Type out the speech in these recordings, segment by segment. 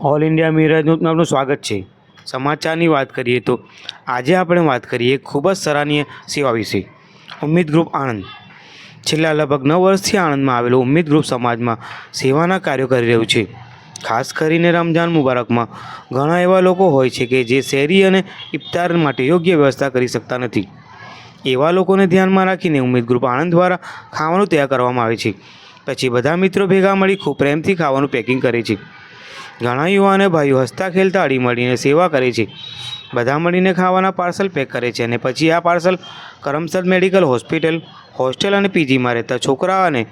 All India mirror ન્યૂઝમાં આપનું સ્વાગત છે। સમાચારની વાત કરીએ તો આજે આપણે વાત કરીએ ખૂબ જ સરાહનીય સેવા વિશે। ઉમ્મીદ ગ્રુપ આણંદ છેલ્લા લગભગ 9 વર્ષથી આણંદમાં આવેલું ઉમ્મીદ ગ્રુપ સમાજમાં સેવાના કાર્યો કરી રહ્યું છે। ખાસ કરીને રમજાન મુબારકમાં ઘણા એવા લોકો હોય છે કે જે શેરી અને ઇફતાર માટે યોગ્ય વ્યવસ્થા કરી શકતા નથી। એવા લોકોને ધ્યાનમાં રાખીને ઉમ્મીદ ગ્રુપ આણંદ દ્વારા ખાવાનું તૈયાર કરવામાં આવે છે। પછી બધા મિત્રો ભેગા મળી ખૂબ પ્રેમથી ખાવાનું પેકિંગ કરે છે। ઘણા યુવા અને ભાઈઓ હસતા ખેલતા હળી મળીને સેવા કરે છે। બધા મળીને ખાવાના પાર્સલ પેક કરે છે અને પછી આ parcel Karamsad medical hospital, hostel અને પીજીમાં રહેતા છોકરા અને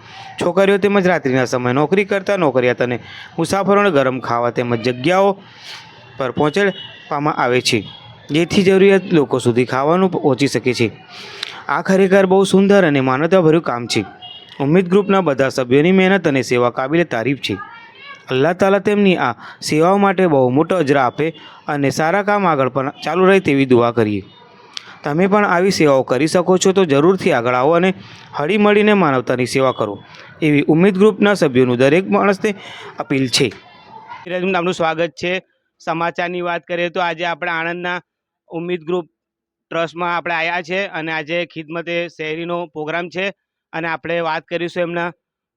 છોકરીઓ તેમજ રાત્રિના સમયે નોકરી કરતા નોકરિયાત અને મુસાફરોને ગરમ ખાવા તેમજ જગ્યાઓ પર પહોંચાડવામાં આવે છે, જેથી જરૂરિયાત લોકો સુધી ખાવાનું પહોંચી શકે છે। આ ખરેખર બહુ સુંદર અને માનવતાભર્યું કામ છે। ઉમ્મીદ ગ્રુપના બધા સભ્યોની મહેનત અને સેવા કાબિલે તારીફ છે। અલ્લાહ તાલા તેમની આ સેવાઓ માટે બહુ મોટો અજર આપે અને સારા કામ આગળ પણ ચાલુ રહે તેવી દુઆ કરીએ। તમે પણ આવી સેવાઓ કરી શકો છો તો જરૂરથી આગળ આવો અને હળી મળીને માનવતાની સેવા કરો એવી ઉમ્મીદ ગ્રુપના સભ્યોનું દરેક માણસને અપીલ છે। આપનું સ્વાગત છે। સમાચારની વાત કરીએ તો આજે આપણે આણંદના ઉમ્મીદ ગ્રુપ ટ્રસ્ટમાં આપણે આવ્યા છે અને આજે ખિદમતે શહેરીનો પ્રોગ્રામ છે અને આપણે વાત કરીશું એમના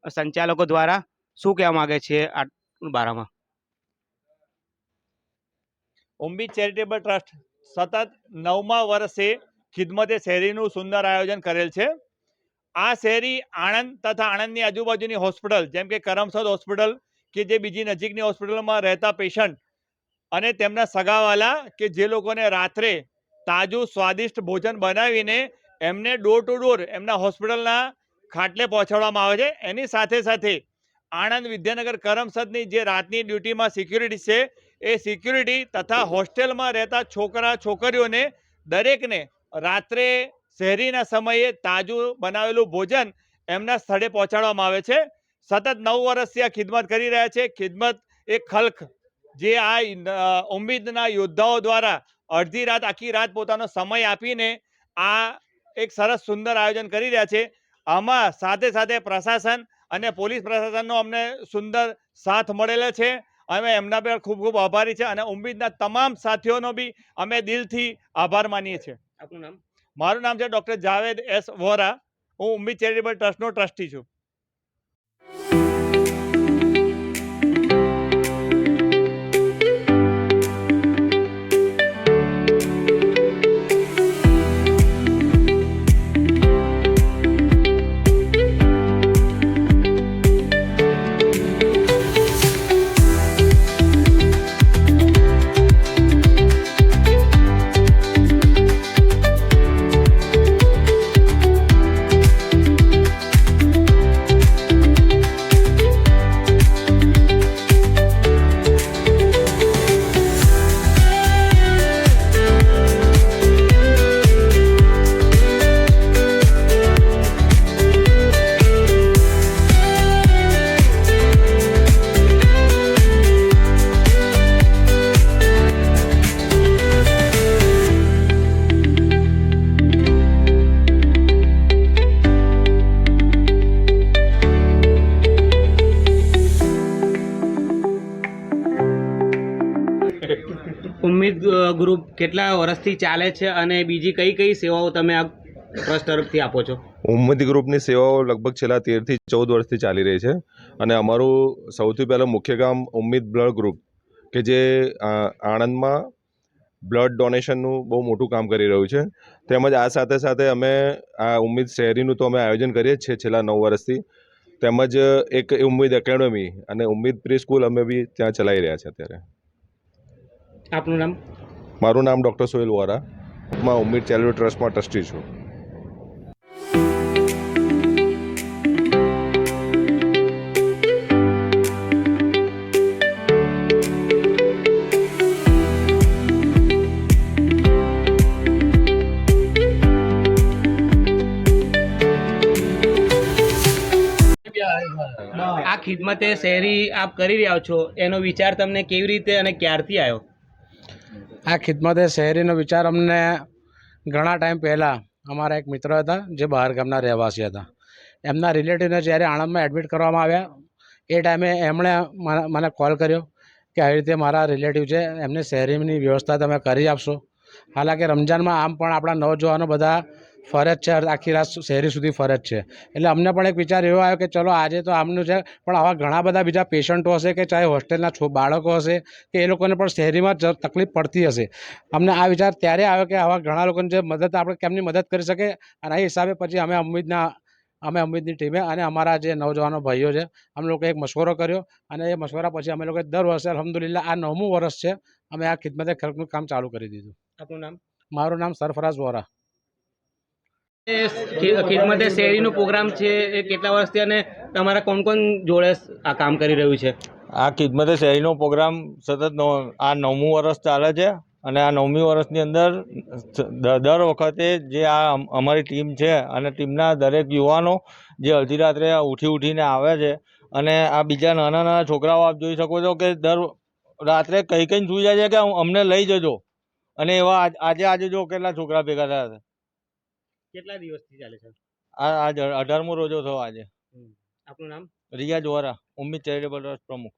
સંચાલકો દ્વારા શું કહેવા માગે છે આ બારામાં। ઉમ્મીદ ચેરિટેબલ ટ્રસ્ટ સતત 9મા વર્ષે ખિદમતે શહેરીનું સુંદર આયોજન કરેલ છે। આ શહેરી આણંદ તથા આણંદની આજુબાજુની હોસ્પિટલ જેમ કે કરમસદ હોસ્પિટલ કે જે બીજી નજીકની હોસ્પિટલમાં રહેતા પેશન્ટ અને તેમના સગાવાલા કે જે લોકોને રાત્રે તાજું સ્વાદિષ્ટ ભોજન બનાવીને એમને ડોર ટુ ડોર એમના હોસ્પિટલના ખાટલે પહોંચાડવામાં આવે છે। એની સાથે સાથે આણંદ વિદ્યાનગર કરમસદની જે રાતની ડ્યુટીમાં સિક્યુરિટી છે એ સિક્યુરિટી તથા હોસ્ટેલમાં રહેતા છોકરા છોકરીઓને દરેકને રાત્રે શહેરીના સમયે તાજું બનાવેલું ભોજન એમના સ્થળે પહોંચાડવામાં આવે છે। સતત 9 વર્ષથી આ ખિદમત કરી રહ્યા છે। ખિદમત એક ખલ્ક જે આ ઉમ્મીદના યોદ્ધાઓ દ્વારા અડધી રાત આખી રાત પોતાનો સમય આપીને આ એક સરસ સુંદર આયોજન કરી રહ્યા છે। આમાં સાથે સાથે પ્રશાસન અને પોલીસ પ્રશાસનનો અમને સુંદર સાથ મળેલો છે। અમે એમના પર ખૂબ ખૂબ આભારી છે અને ઉમ્મીદના તમામ સાથીઓનો બી અમે દિલથી આભાર માનીએ છીએ। આપનું નામ? મારું નામ છે ડૉક્ટર જાવેદ એસ વોરા। હું ઉમ્મીદ ચેરિટેબલ ટ્રસ્ટનો ટ્રસ્ટી છું। ઉમ્મીદ ગ્રુપ કેટલા વર્ષથી ચાલે છે અને બીજી કઈ કઈ સેવાઓ તમે આ ટ્રસ્ટ તરફથી આપો છો? ઉમ્મીદ ગ્રુપની સેવાઓ લગભગ છેલ્લા 13 થી 14 વર્ષથી ચાલી રહી છે અને અમારું સૌથી પહેલાં મુખ્ય કામ ઉમ્મીદ બ્લડ ગ્રુપ કે જે આણંદમાં બ્લડ ડોનેશનનું બહુ મોટું કામ કરી રહ્યું છે। તેમજ આ સાથે સાથે અમે આ ઉમ્મીદ શહેરીનું તો અમે આયોજન કરીએ જ છીએ છેલ્લા 9 વર્ષથી। તેમજ એક ઉમ્મીદ એકેડમી અને ઉમ્મીદ પ્રી સ્કૂલ અમે બી ત્યાં ચલાવી રહ્યા છીએ અત્યારે। આપનું નામ? મારું નામ ડૉક્ટર સોહેલ વોરા, હું ઉમ્મીદ ચેરિટેબલ ટ્રસ્ટમાં ટ્રસ્ટી છું। આ ખિદમતે શહેરી આપ કરી રહ્યા છો એનો વિચાર તમને કેવી રીતે અને ક્યારથી આવ્યો? આ ખિદમતે શહેરીનો વિચાર અમને ઘણા ટાઈમ પહેલાં અમારા એક મિત્ર હતા જે બહાર ગામના રહેવાસી હતા। એમના રિલેટિવને જ્યારે આણંદમાં એડમિટ કરવામાં આવ્યા એ ટાઈમે એમણે મને કોલ કર્યો કે આવી રીતે મારા રિલેટિવ છે એમને શહેરીની વ્યવસ્થા તમે કરી આપશો. હાલાકી રમજાનમાં આમ પણ આપણા નવજવાનો બધા ફરજ છે, આખી રાત શહેરી સુધી ફરજ છે. એટલે અમને પણ એક વિચાર એવો આવ્યો કે ચલો આજે તો આમનું છે, પણ આવા ઘણા બધા બીજા પેશન્ટો હશે કે ચાહે હોસ્ટેલના બાળકો હશે કે એ લોકોને પણ શહેરીમાં તકલીફ પડતી હશે. અમને આ વિચાર ત્યારે આવ્યો કે આવા ઘણા લોકોને જે મદદ આપણે કેમની મદદ કરી શકે, અને એ હિસાબે પછી અમે ઉમ્મીદની ટીમે અને અમારા જે નવજવાનો ભાઈઓ છે અમે લોકો એક મશવરો કર્યો, અને એ મશવરા પછી અમે લોકોએ દર વર્ષે અલ્હમ્દુલિલ્લાહ આ 9મું વર્ષ છે અમે આ ખિદમતે ખલ્કનું કામ ચાલુ કરી દીધું. આપનું નામ? મારું નામ સરફરાઝ વોરા. ખિદમતે શેરીનો પ્રોગ્રામ છે એ કેટલા વર્ષથી, અને તમારા કોણ કોણ જોડે આ કામ કરી રહ્યું છે? આ ખિદમતે શહેરીનો પ્રોગ્રામ સતત આ 9મું વર્ષ ચાલે છે, અને આ 9મી વર્ષની અંદર દર વખતે જે આ અમારી ટીમ છે અને ટીમના દરેક યુવાનો જે અડધી રાત્રે ઉઠીને આવે છે, અને આ બીજા નાના નાના છોકરાઓ આપ જોઈ શકો છો કે દર રાત્રે કઈ સૂઈ જાય છે કે અમને લઈ જજો, અને એવા આજે જો કેટલા છોકરા ભેગા થયા છે. કેટલા દિવસથી ચાલે છે? આ 18મો રોજો થયો આજે. આપનું નામ? રિયાજ વોરા, ઉમ્મીદ ચેરિટેબલ ટ્રસ્ટ પ્રમુખ.